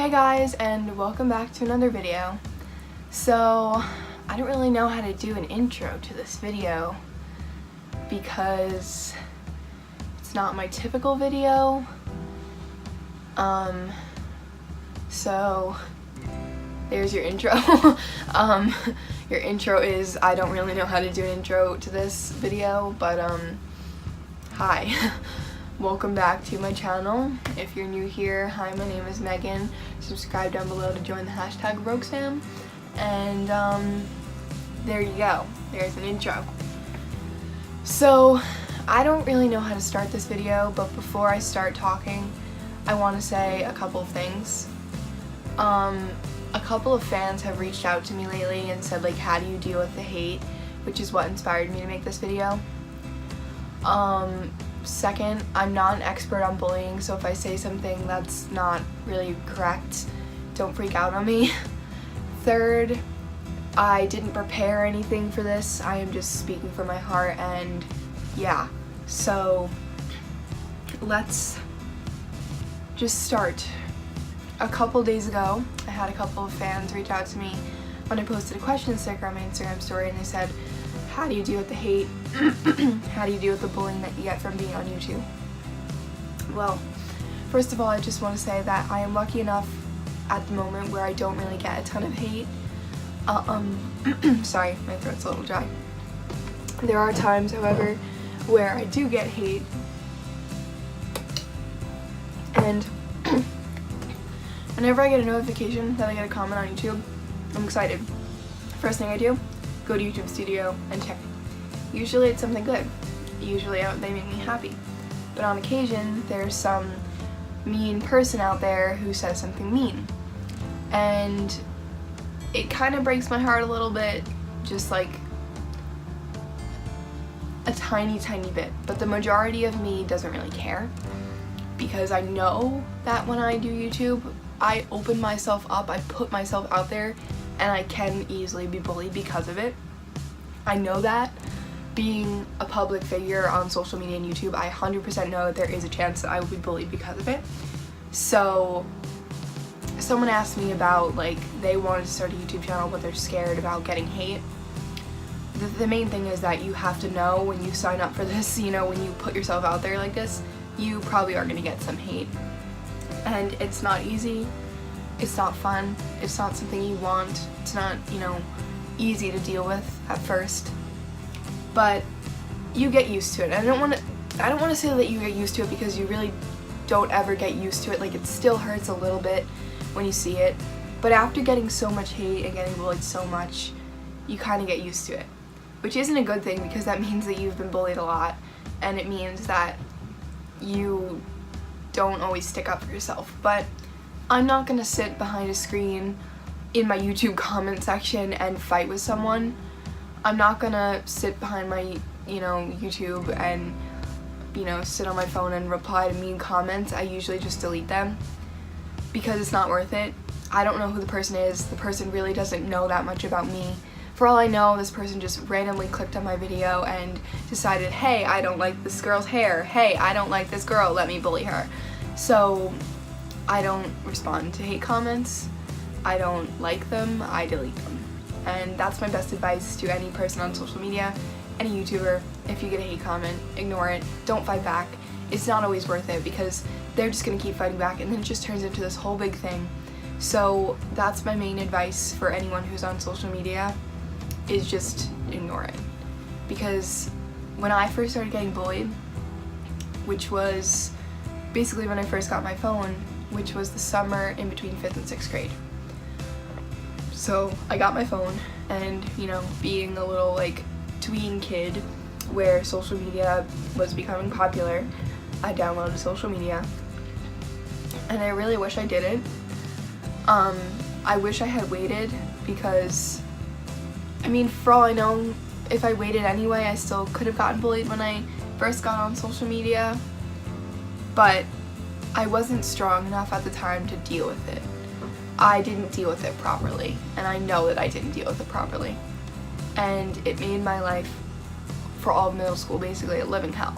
Hey guys, and welcome back to another video. So, I don't really know how to do an intro to this video because it's not my typical video. So there's your intro. Your intro is, I don't really know how to do an intro to this video, but hi. Welcome back to my channel. If you're new here, hi, my name is Megan. Subscribe down below to join the hashtag RogueSam. And there you go. There's an intro. So I don't really know how to start this video, but before I start talking, I want to say a couple of things. A couple of fans have reached out to me lately and said, like, how do you deal with the hate, which is what inspired me to make this video. Second, I'm not an expert on bullying, so if I say something that's not really correct, don't freak out on me. Third, I didn't prepare anything for this. I am just speaking from my heart, and yeah. So let's just start. A couple days ago, I had a couple of fans reach out to me when I posted a question sticker on my Instagram story, and they said, how do you deal with the hate? How do you deal with the bullying that you get from being on YouTube? Well, first of all, I just want to say that I am lucky enough at the moment where I don't really get a ton of hate. Sorry, my throat's a little dry. There are times, however, where I do get hate, and whenever I get a notification that I get a comment on YouTube, I'm excited. First thing I do, go to YouTube Studio and check. Usually it's something good. Usually they make me happy. But on occasion, there's some mean person out there who says something mean. And it kind of breaks my heart a little bit, just like a tiny bit. But the majority of me doesn't really care, because I know that when I do YouTube, I open myself up, I put myself out there, and I can easily be bullied because of it. I know that. Being a public figure on social media and YouTube, I 100% know that there is a chance that I will be bullied because of it. So someone asked me about, like, they wanted to start a YouTube channel but they're scared about getting hate. The main thing is that you have to know when you sign up for this, you know, when you put yourself out there like this, you probably are going to get some hate. And it's not easy. It's not fun. It's not something you want. It's not, you know, easy to deal with at first. But you get used to it. I don't want to say that you get used to it, because you really don't ever get used to it. Like, it still hurts a little bit when you see it. But after getting so much hate and getting bullied so much, you kind of get used to it. Which isn't a good thing, because that means that you've been bullied a lot, and it means that you don't always stick up for yourself. But I'm not gonna sit behind a screen in my YouTube comment section and fight with someone. I'm not gonna sit behind my, YouTube and, sit on my phone and reply to mean comments. I usually just delete them because it's not worth it. I don't know who the person is. The person really doesn't know that much about me. For all I know, this person just randomly clicked on my video and decided, hey, I don't like this girl's hair. Hey, I don't like this girl. Let me bully her. So I don't respond to hate comments. I don't like them. I delete them. And that's my best advice to any person on social media, any YouTuber. If you get a hate comment, ignore it. Don't fight back. It's not always worth it, because they're just gonna keep fighting back, and then it just turns into this whole big thing. So that's my main advice for anyone who's on social media, is just ignore it. Because when I first started getting bullied, which was basically when I first got my phone, which was the summer in between 5th and 6th grade. So I got my phone, and, being a little, like, tween kid where social media was becoming popular, I downloaded social media, and I really wish I didn't. I wish I had waited, because, for all I know, if I waited anyway, I still could have gotten bullied when I first got on social media, but I wasn't strong enough at the time to deal with it. I didn't deal with it properly, and I know that I didn't deal with it properly. And it made my life, for all of middle school, basically a living hell.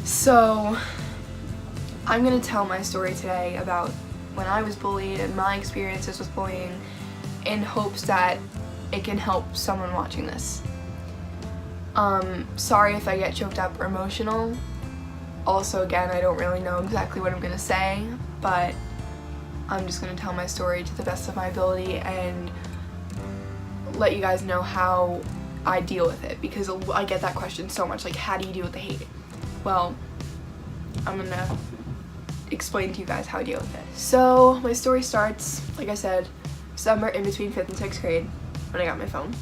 So I'm gonna tell my story today about when I was bullied and my experiences with bullying in hopes that it can help someone watching this. Sorry if I get choked up or emotional. Also, again, I don't really know exactly what I'm gonna say, but I'm just gonna tell my story to the best of my ability and let you guys know how I deal with it, because I get that question so much, like, how do you deal with the hate? Well, I'm gonna explain to you guys how I deal with it. So my story starts, like I said, somewhere in between 5th and 6th grade when I got my phone.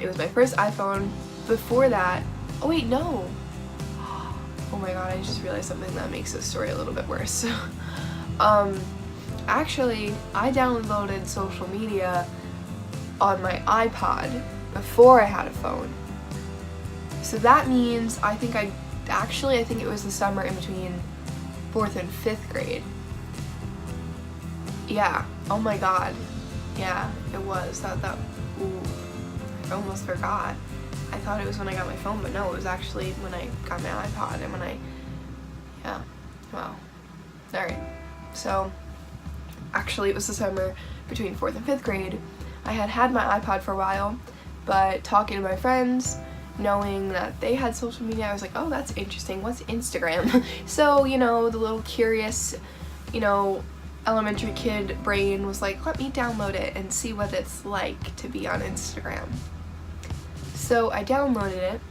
It was my first iPhone. Before that, oh wait, no. Oh my god, I just realized something that makes this story a little bit worse. Actually, I downloaded social media on my iPod before I had a phone. So that means I think it was the summer in between 4th and 5th grade. Yeah, oh my god. Yeah, it was. Ooh, I almost forgot. I thought it was when I got my phone, but no, it was actually when I got my iPod and yeah, wow. Alright, so actually it was the summer between 4th and 5th grade. I had my iPod for a while, but talking to my friends, knowing that they had social media, I was like, oh, that's interesting, what's Instagram? So, you know, the little curious, you know, elementary kid brain was like, let me download it and see what it's like to be on Instagram. So I downloaded it.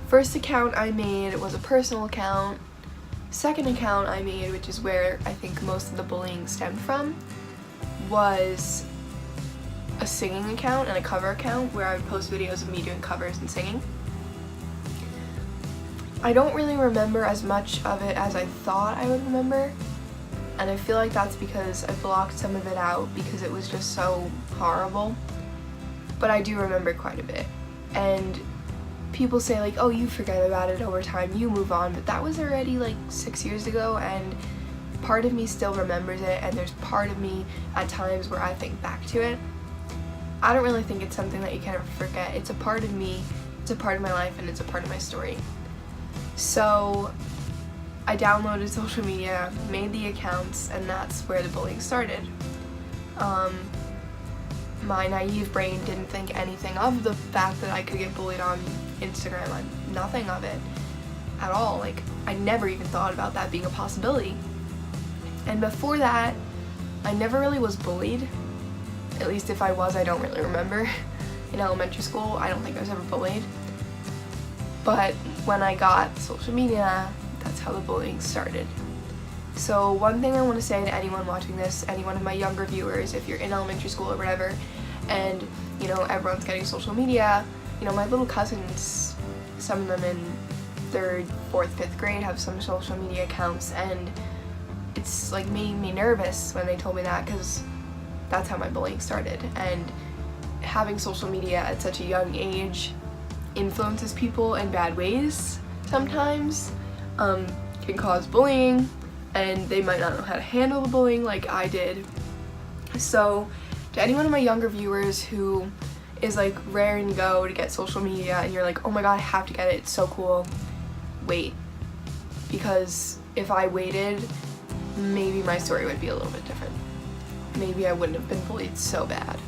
First account I made was a personal account. Second account I made, which is where I think most of the bullying stemmed from, was a singing account and a cover account where I would post videos of me doing covers and singing. I don't really remember as much of it as I thought I would remember, and I feel like that's because I blocked some of it out because it was just so horrible. But I do remember quite a bit, and people say like, oh, you forget about it over time, you move on, but that was already like 6 years ago, and part of me still remembers it, and there's part of me at times where I think back to it. I don't really think it's something that you can ever forget. It's a part of me, it's a part of my life, and it's a part of my story. So I downloaded social media, made the accounts, and that's where the bullying started. My naive brain didn't think anything of the fact that I could get bullied on Instagram. Nothing of it at all. Like, I never even thought about that being a possibility. And before that, I never really was bullied. At least if I was, I don't really remember. In elementary school, I don't think I was ever bullied. But when I got social media, that's how the bullying started. So one thing I want to say to anyone watching this, any one of my younger viewers, if you're in elementary school or whatever, and, you know, everyone's getting social media, you know, my little cousins, some of them in 3rd, 4th, 5th grade have some social media accounts, and it's like made me nervous when they told me that, because that's how my bullying started. And having social media at such a young age influences people in bad ways sometimes, can cause bullying, and they might not know how to handle the bullying like I did. So to anyone of my younger viewers who is like raring to go to get social media and you're like, oh my god, I have to get it, it's so cool, wait. Because if I waited, maybe my story would be a little bit different. Maybe I wouldn't have been bullied so bad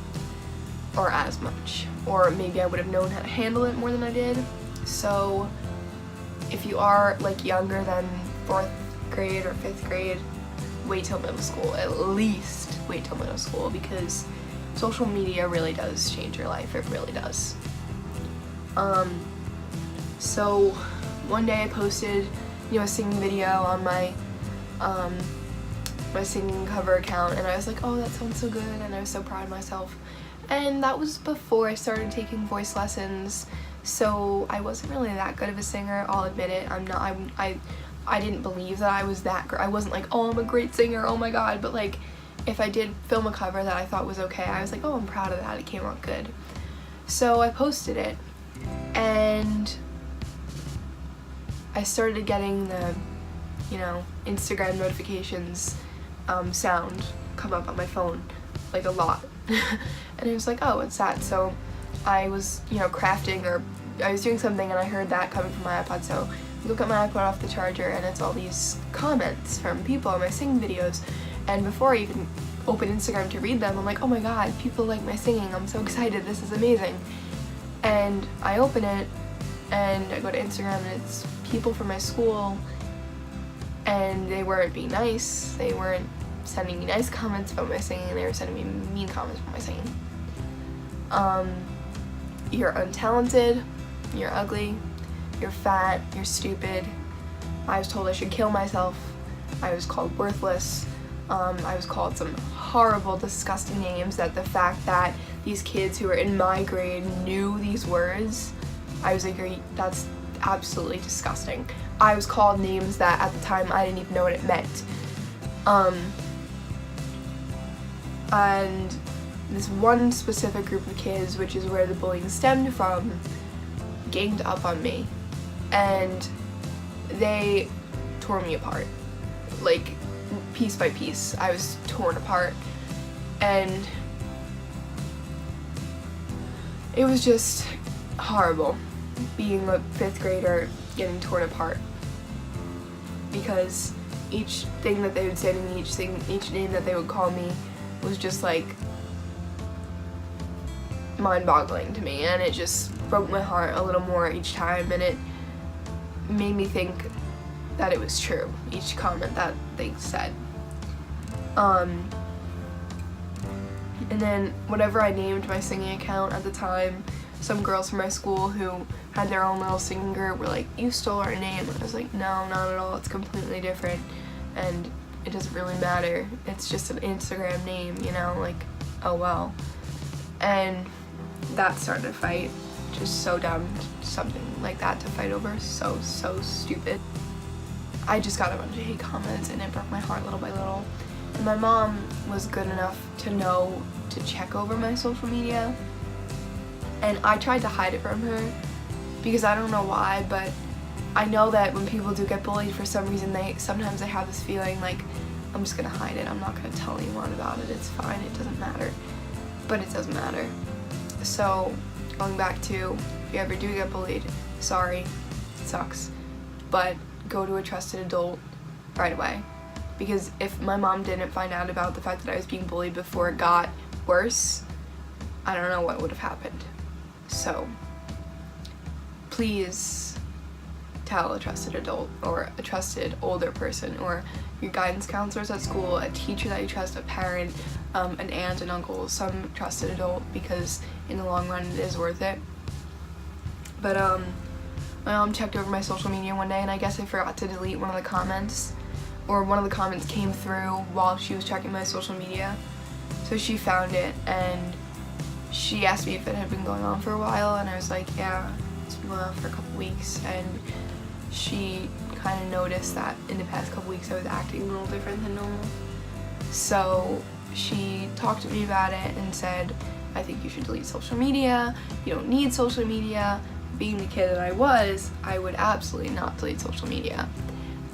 or as much, or maybe I would have known how to handle it more than I did. So if you are like younger than 4th grade or 5th grade, wait till middle school. At least wait till middle school, because social media really does change your life. It really does. So one day I posted, you know, a singing video on my my singing cover account, and I was like, oh, that sounds so good, and I was so proud of myself. And that was before I started taking voice lessons, so I wasn't really that good of a singer, I'll admit it. I didn't believe that I was that I wasn't like, oh, I'm a great singer, oh my god, but like, if I did film a cover that I thought was okay, I was like, oh, I'm proud of that, it came out good. So I posted it, and I started getting the, you know, Instagram notifications sound come up on my phone, like a lot. And I was like, oh, what's that? So I was, you know, crafting, or I was doing something, and I heard that coming from my iPod, so look at my iPod off the charger and it's all these comments from people on my singing videos, and before I even open Instagram to read them, I'm like, oh my god, people like my singing, I'm so excited, this is amazing. And I open it and I go to Instagram and it's people from my school, and they weren't being nice, they weren't sending me nice comments about my singing, they were sending me mean comments about my singing. You're untalented, you're ugly, you're fat, you're stupid, I was told I should kill myself, I was called worthless, I was called some horrible, disgusting names. That the fact that these kids who were in my grade knew these words, I was like, that's absolutely disgusting. I was called names that at the time I didn't even know what it meant. And this one specific group of kids, which is where the bullying stemmed from, ganged up on me, and they tore me apart. Like, piece by piece, I was torn apart, and it was just horrible being a 5th grader getting torn apart, because each thing that they would say to me, each name that they would call me was just like mind-boggling to me, and it just broke my heart a little more each time, and it made me think that it was true, each comment that they said. And then whatever I named my singing account at the time, some girls from my school who had their own little singing group were like, you stole our name. And I was like, no, not at all, it's completely different, and it doesn't really matter, it's just an Instagram name, you know, like, oh well. And that started a fight, just so dumb, something like that to fight over, so stupid. I just got a bunch of hate comments and it broke my heart little by little. And my mom was good enough to know to check over my social media, and I tried to hide it from her because I don't know why, but I know that when people do get bullied, for some reason sometimes they have this feeling like, I'm just gonna hide it, I'm not gonna tell anyone about it, it's fine, it doesn't matter. But it doesn't matter. So going back to, if you ever do get bullied, sorry, it sucks, but go to a trusted adult right away. Because if my mom didn't find out about the fact that I was being bullied before it got worse, I don't know what would have happened. So please tell a trusted adult, or a trusted older person, or your guidance counselors at school, a teacher that you trust, a parent, an aunt, an uncle, some trusted adult, because in the long run it is worth it. But my mom checked over my social media one day, and I guess I forgot to delete one of the comments, or one of the comments came through while she was checking my social media. So she found it, and she asked me if it had been going on for a while, and I was like, yeah, it's been going on for a couple weeks. And she kind of noticed that in the past couple weeks I was acting a little different than normal. So she talked to me about it and said, I think you should delete social media, you don't need social media. Being the kid that I was, I would absolutely not delete social media.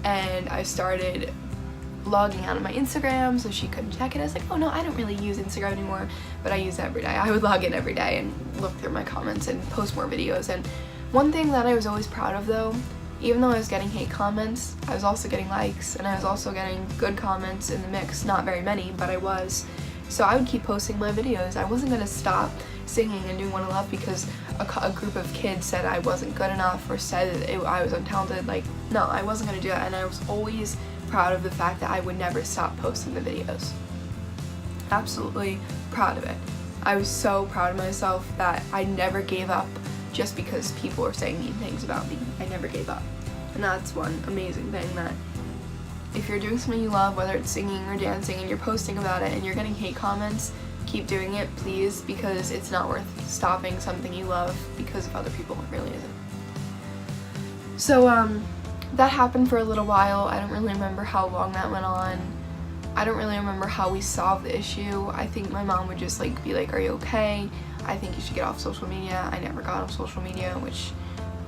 And I started logging out of my Instagram so she couldn't check it. I was like, oh no, I don't really use Instagram anymore, but I use it every day. I would log in every day and look through my comments and post more videos. And one thing that I was always proud of though, even though I was getting hate comments, I was also getting likes, and I was also getting good comments in the mix. Not very many, but I was. So I would keep posting my videos. I wasn't gonna stop singing and doing One I Love because a group of kids said I wasn't good enough or said that I was untalented. Like, no, I wasn't gonna do that, and I was always proud of the fact that I would never stop posting the videos. Absolutely proud of it. I was so proud of myself that I never gave up just because people were saying mean things about me. I never gave up. And that's one amazing thing, that if you're doing something you love, whether it's singing or dancing, and you're posting about it and you're getting hate comments, keep doing it, please, because it's not worth stopping something you love because of other people. It really isn't. So that happened for a little while. I don't really remember how long that went on. I don't really remember how we solved the issue. I think my mom would just be like, are you okay? I think you should get off social media. I never got off social media, which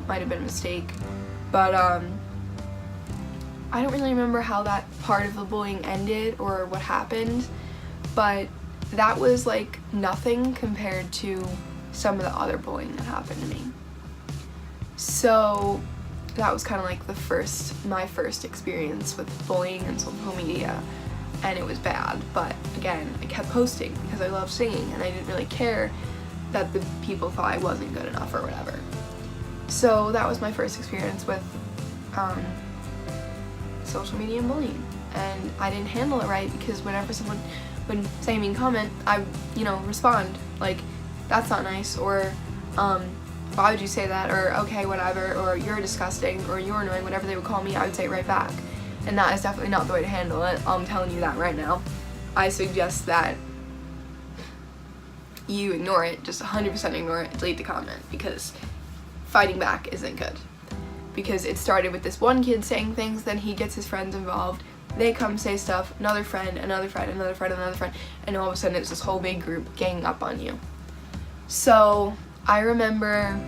might have been a mistake. But I don't really remember how that part of the bullying ended or what happened, but that was like nothing compared to some of the other bullying that happened to me. So that was kind of like my first experience with bullying and social media, and it was bad. But again, I kept posting because I love singing, and I didn't really care that the people thought I wasn't good enough or whatever. So that was my first experience with social media and bullying, and I didn't handle it right, because whenever someone would say a mean comment, I, respond like, that's not nice, or why would you say that, or okay, whatever, or you're disgusting, or you're annoying, whatever they would call me, I would say it right back. And that is definitely not the way to handle it. I'm telling you that right now. I suggest that you ignore it, just 100% ignore it, delete the comment, because fighting back isn't good. Because it started with this one kid saying things, then he gets his friends involved, they come say stuff, another friend, another friend, another friend, another friend, and all of a sudden it's this whole big group ganging up on you. So I remember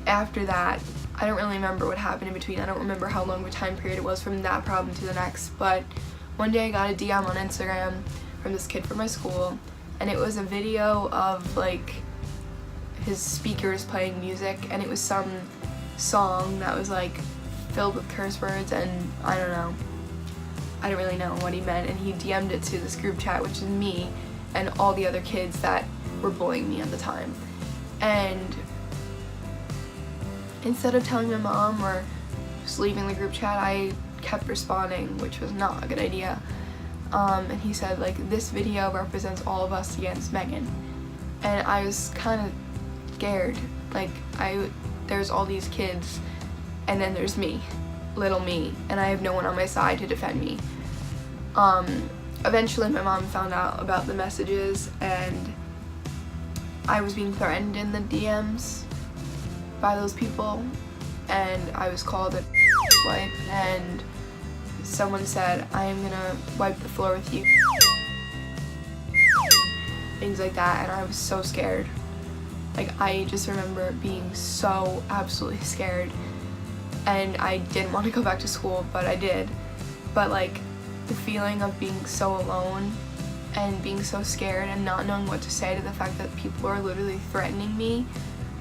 after that, I don't really remember what happened in between. I don't remember how long of a time period it was from that problem to the next, but one day I got a DM on Instagram from this kid from my school, and it was a video of like his speakers playing music, and it was some song that was like filled with curse words, and I don't really know what he meant, and he DM'd it to this group chat, which is me and all the other kids that were bullying me at the time. And instead of telling my mom or just leaving the group chat, I kept responding, which was not a good idea. And he said, like, this video represents all of us against Megan. And I was kind of scared. Like, there's all these kids, and then there's me, little me, and I have no one on my side to defend me. Eventually my mom found out about the messages, and I was being threatened in the DMs by those people, and I was called a wipe, and someone said, I am gonna wipe the floor with you, things like that, and I was so scared. Like, I just remember being so absolutely scared, and I didn't want to go back to school, but I did. But like, the feeling of being so alone and being so scared and not knowing what to say to the fact that people are literally threatening me,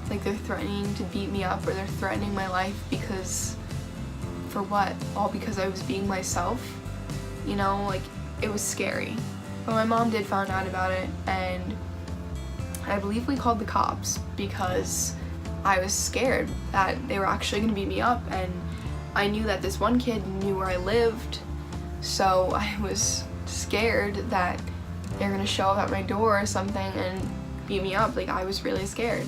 like they're threatening to beat me up, or they're threatening my life, because for what? All because I was being myself, like, it was scary. But my mom did find out about it, and I believe we called the cops because I was scared that they were actually going to beat me up, and I knew that this one kid knew where I lived, so I was scared that they were going to show up at my door or something and beat me up. Like, I was really scared.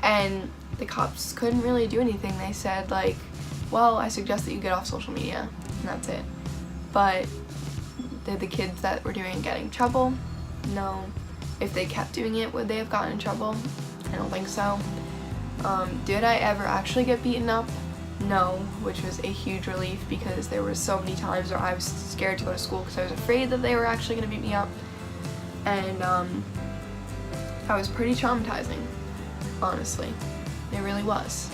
And the cops couldn't really do anything. They said, like, well, I suggest that you get off social media, and that's it. But did the kids that were doing it get in trouble? No. If they kept doing it, would they have gotten in trouble? I don't think so. Did I ever actually get beaten up? No, which was a huge relief, because there were so many times where I was scared to go to school because I was afraid that they were actually going to beat me up. And that was pretty traumatizing, honestly. It really was.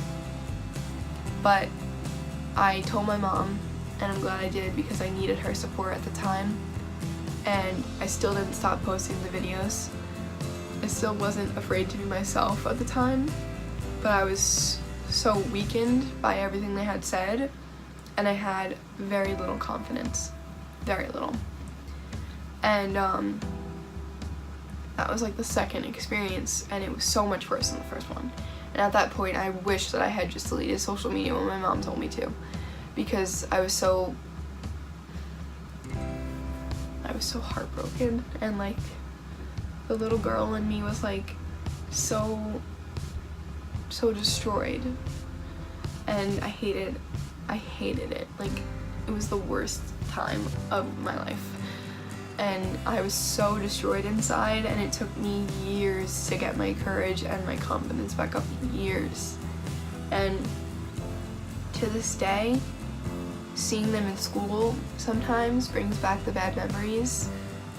But I told my mom, and I'm glad I did, because I needed her support at the time. And I still didn't stop posting the videos. I still wasn't afraid to be myself at the time, but I was so weakened by everything they had said, and I had very little confidence. Very little. And that was like the second experience, and it was so much worse than the first one. And at that point, I wish that I had just deleted social media when my mom told me to, because I was so heartbroken, and like, the little girl in me was like so destroyed, and I hated it. Like, it was the worst time of my life, and I was so destroyed inside, and it took me years to get my courage and my confidence back up. Years. And to this day, seeing them in school sometimes brings back the bad memories,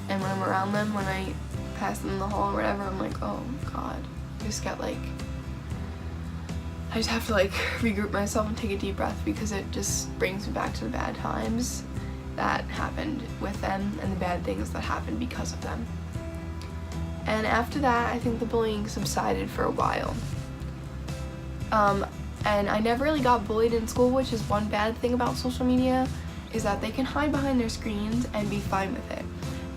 and when I'm around them, when I pass them in the hall or whatever, I'm like, oh god. I just have to like regroup myself and take a deep breath, because it just brings me back to the bad times that happened with them and the bad things that happened because of them. And after that, I think the bullying subsided for a while. And And I never really got bullied in school, which is one bad thing about social media, is that they can hide behind their screens and be fine with it.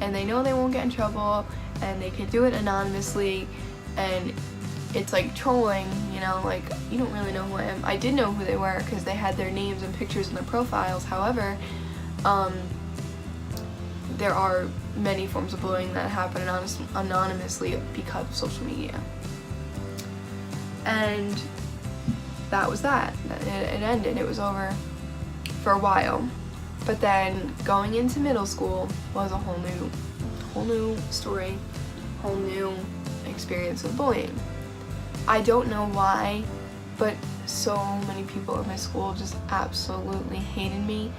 And they know they won't get in trouble, and they can do it anonymously, and it's like trolling, you know, like you don't really know who I am. I did know who they were because they had their names and pictures in their profiles. However, there are many forms of bullying that happen anonymously because of social media. And that was that. It ended. It was over for a while. But then going into middle school was a whole new story, whole new experience with bullying. I don't know why, but so many people in my school just absolutely hated me,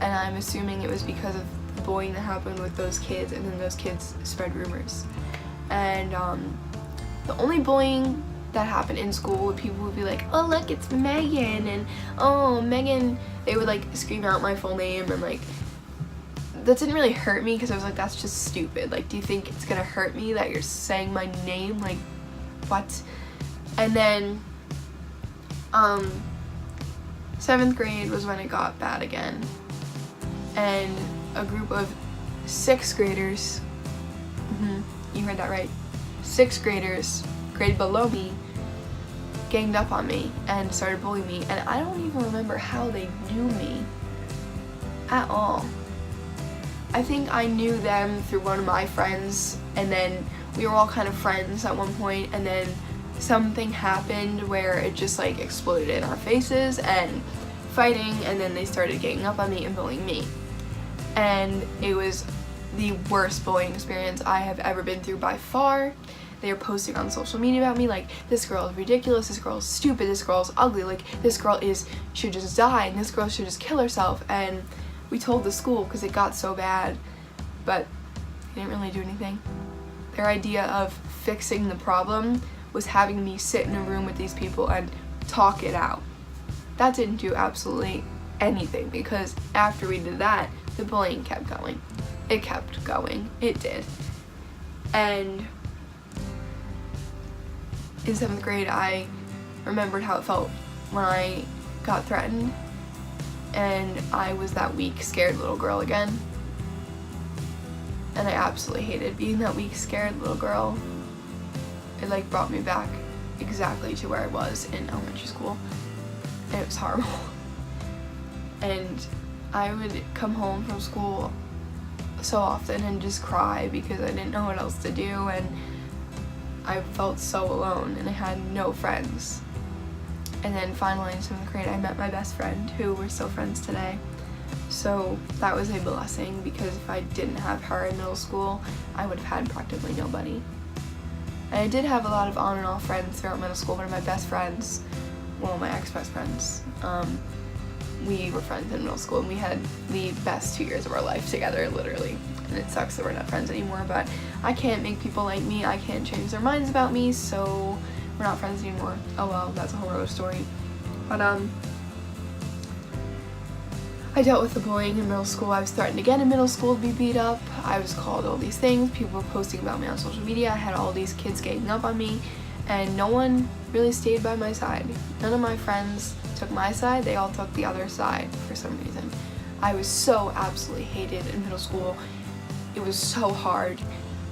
and I'm assuming it was because of the bullying that happened with those kids, and then those kids spread rumors. And the only bullying that happened in school would people would be like, oh look, it's Megan, and oh Megan, they would like scream out my full name, and like that didn't really hurt me because I was like, that's just stupid. Like, do you think it's gonna hurt me that you're saying my name? Like, what? And then 7th grade was when it got bad again, and a group of 6th graders, you heard that right, 6th graders, grade below me, ganged up on me and started bullying me, and I don't even remember how they knew me at all. I think I knew them through one of my friends, and then we were all kind of friends at one point, and then something happened where it just like exploded in our faces and fighting, and then they started ganging up on me and bullying me. And it was the worst bullying experience I have ever been through by far. They were posting on social media about me like, this girl is ridiculous, this girl is stupid, this girl is ugly, like this girl should just die, and this girl should just kill herself. And we told the school because it got so bad, but they didn't really do anything. Their idea of fixing the problem was having me sit in a room with these people and talk it out. That didn't do absolutely anything, because after we did that, the bullying kept going. It kept going. It did. And in 7th grade, I remembered how it felt when I got threatened, and I was that weak, scared little girl again. And I absolutely hated being that weak, scared little girl. It like brought me back exactly to where I was in elementary school, and it was horrible. And I would come home from school so often and just cry because I didn't know what else to do, and I felt so alone, and I had no friends. And then finally in 7th grade I met my best friend, who we're still friends today. So that was a blessing, because if I didn't have her in middle school, I would have had practically nobody. And I did have a lot of on and off friends throughout middle school. One of my best friends, well, my ex-best friends, we were friends in middle school, and we had the best 2 years of our life together, literally. And it sucks that we're not friends anymore, but I can't make people like me. I can't change their minds about me, so we're not friends anymore. Oh well, that's a whole other story. But I dealt with the bullying in middle school. I was threatened again in middle school to be beat up. I was called all these things. People were posting about me on social media. I had all these kids ganging up on me, and no one really stayed by my side. None of my friends took my side. They all took the other side for some reason. I was so absolutely hated in middle school. It was so hard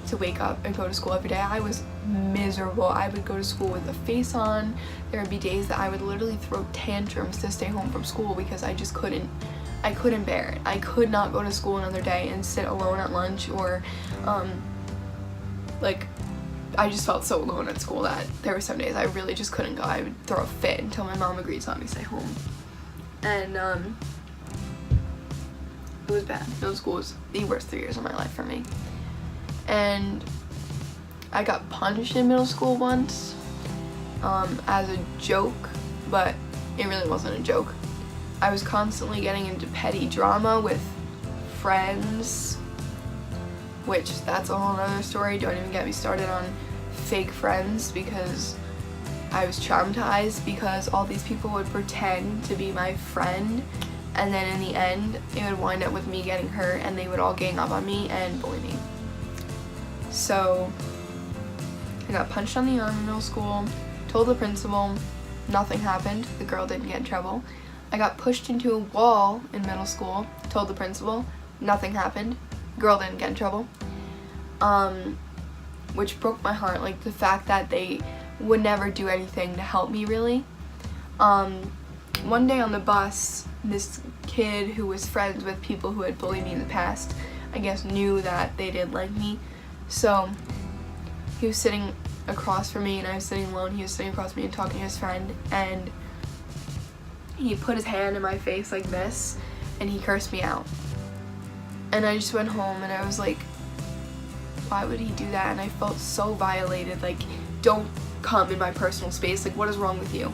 to wake up and go to school every day. I was miserable. I would go to school with a face on. There would be days that I would literally throw tantrums to stay home from school because I just couldn't bear it. I could not go to school another day and sit alone at lunch, or like I just felt so alone at school that there were some days I really just couldn't go. I would throw a fit until my mom agreed to let me stay home. And it was bad. Middle school was the worst 3 years of my life for me. And I got punched in middle school once as a joke, but it really wasn't a joke. I was constantly getting into petty drama with friends, which that's a whole other story. Don't even get me started on fake friends, because I was traumatized because all these people would pretend to be my friend, and then in the end it would wind up with me getting hurt, and they would all gang up on me and bully me. So I got punched on the arm in middle school, told the principal, Nothing happened. The girl didn't get in trouble. I got pushed into a wall in middle school, told the principal. Nothing happened. Girl didn't get in trouble. Which broke my heart, like the fact that they would never do anything to help me, really. One day on the bus, this kid who was friends with people who had bullied me in the past, I guess knew that they didn't like me. So he was sitting across from me and I was sitting alone. He was sitting across from me and talking to his friend, and he put his hand in my face like this and he cursed me out. And I just went home and I was like, why would he do that? And I felt so violated. Like, don't come in my personal space. Like, what is wrong with you?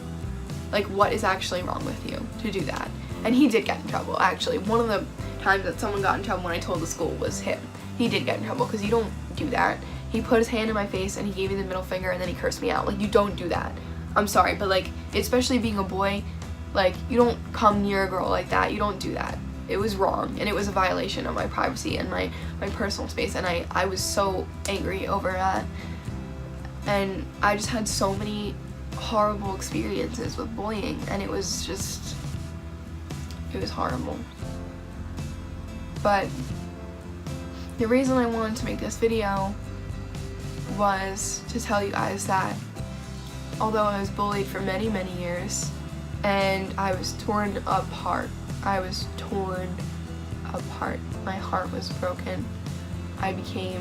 Like, what is actually wrong with you to do that? And he did get in trouble, actually. One of the times that someone got in trouble when I told the school was him. He did get in trouble because you don't do that. He put his hand in my face and he gave me the middle finger and then he cursed me out. Like, you don't do that. I'm sorry, but like, especially being a boy, like, you don't come near a girl like that. You don't do that. It was wrong, and it was a violation of my privacy and my personal space, and I was so angry over that. And I just had so many horrible experiences with bullying, and it was horrible. But the reason I wanted to make this video was to tell you guys that although I was bullied for many, many years, and I was torn apart, my heart was broken. I became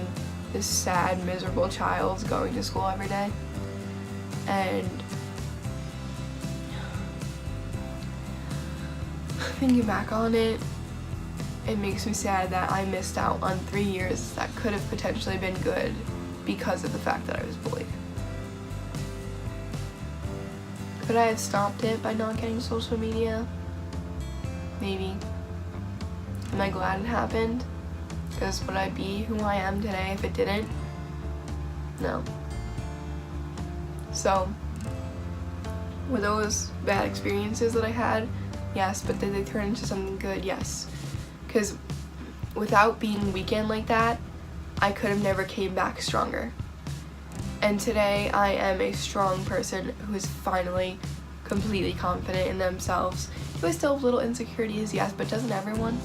this sad, miserable child going to school every day. And thinking back on it, it makes me sad that I missed out on 3 years that could have potentially been good because of the fact that I was bullied. Could I have stopped it by not getting social media? Maybe. Am I glad it happened? Because would I be who I am today if it didn't? No. So, were those bad experiences that I had? Yes, but did they turn into something good? Yes. Because without being weakened like that, I could have never came back stronger. And today I am a strong person who is finally completely confident in themselves. Do I still have little insecurities? Yes, but doesn't everyone?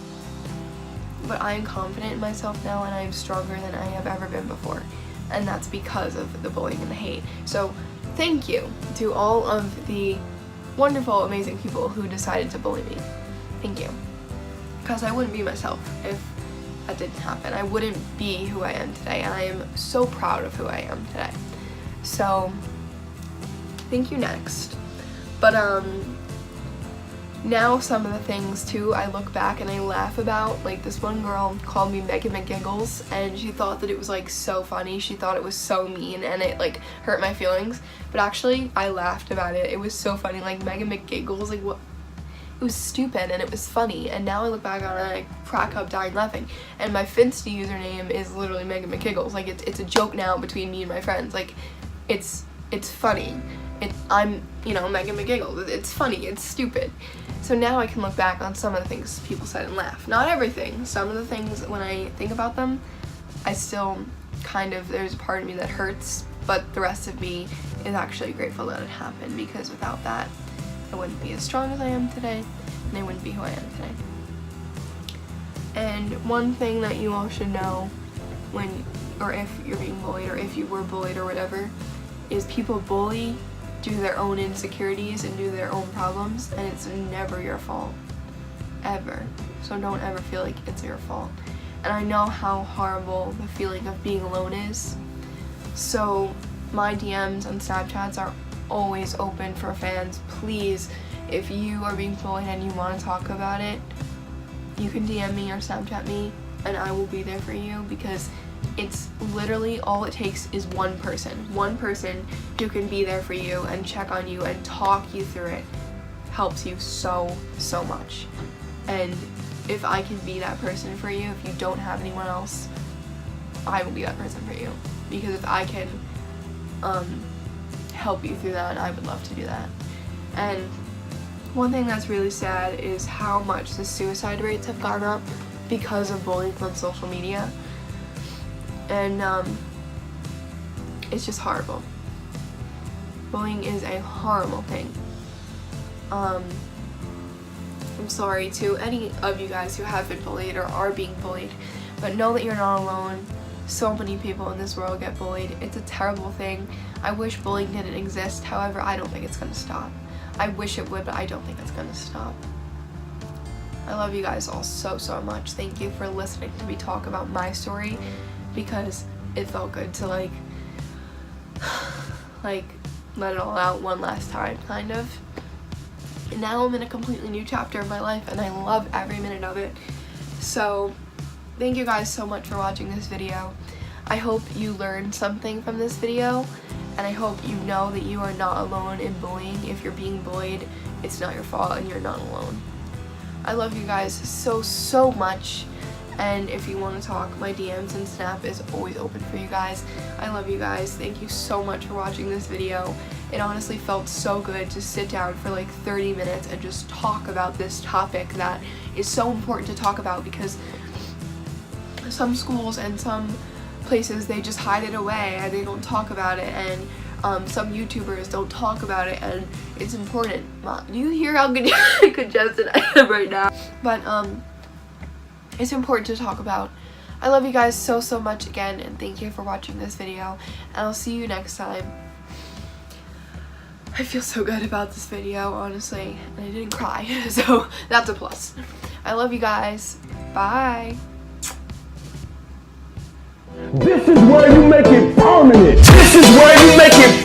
But I am confident in myself now, and I am stronger than I have ever been before. And that's because of the bullying and the hate. So thank you to all of the wonderful, amazing people who decided to bully me. Thank you. Because I wouldn't be myself if that didn't happen. I wouldn't be who I am today, and I am so proud of who I am today. So thank you next. But now some of the things too I look back and I laugh about. Like, this one girl called me Megan McGiggles, and she thought that it was like so funny. She thought it was so mean, and it like hurt my feelings. But actually I laughed about it. It was so funny. Like, Megan McGiggles, like, what? It was stupid and it was funny, and now I look back on it and I crack up dying laughing. And my Finsta username is literally Megan McGiggles. Like, it's a joke now between me and my friends. Like, it's funny. I'm, you know, Megan McGiggles. It's funny. It's stupid. So now I can look back on some of the things people said and laugh. Not everything. Some of the things, when I think about them, I still kind of, there's a part of me that hurts, but the rest of me is actually grateful that it happened, because without that, I wouldn't be as strong as I am today, and I wouldn't be who I am today. And one thing that you all should know when, or if you're being bullied, or if you were bullied or whatever, is people bully due to their own insecurities and due to their own problems, and it's never your fault. Ever. So don't ever feel like it's your fault. And I know how horrible the feeling of being alone is. So my DMs and Snapchats are always open for fans. Please, if you are being bullied and you want to talk about it, you can DM me or Snapchat me, and I will be there for you, because it's literally all it takes is one person who can be there for you and check on you and talk you through it. Helps you so much. And if I can be that person for you, if you don't have anyone else, I will be that person for you. Because if I can help you through that, I would love to do that. And one thing that's really sad is how much the suicide rates have gone up because of bullying on social media. And it's just horrible. Bullying is a horrible thing. I'm sorry to any of you guys who have been bullied or are being bullied, but know that you're not alone. So many people in this world get bullied. It's a terrible thing. I wish bullying didn't exist, however, I don't think it's gonna stop. I wish it would, but I don't think it's gonna stop. I love you guys all so much. Thank you for listening to me talk about my story, because it felt good to like let it all out one last time, kind of. And now I'm in a completely new chapter of my life, and I love every minute of it. So thank you guys so much for watching this video. I hope you learned something from this video, and I hope you know that you are not alone in bullying. If you're being bullied, it's not your fault and you're not alone. I love you guys so much, and if you want to talk, my DMs and Snap is always open for you guys. I love you guys. Thank you so much for watching this video. It honestly felt so good to sit down for like 30 minutes and just talk about this topic that is so important to talk about, because some schools and some places, they just hide it away and they don't talk about it, and some YouTubers don't talk about it, and it's important. Do you hear how congested I am right now? But it's important to talk about. I love you guys so much again, and thank you for watching this video, and I'll see you next time. I feel so good about this video, honestly, and I didn't cry, so that's a plus. I love you guys. Bye. This is where you make it permanent. This is where you make it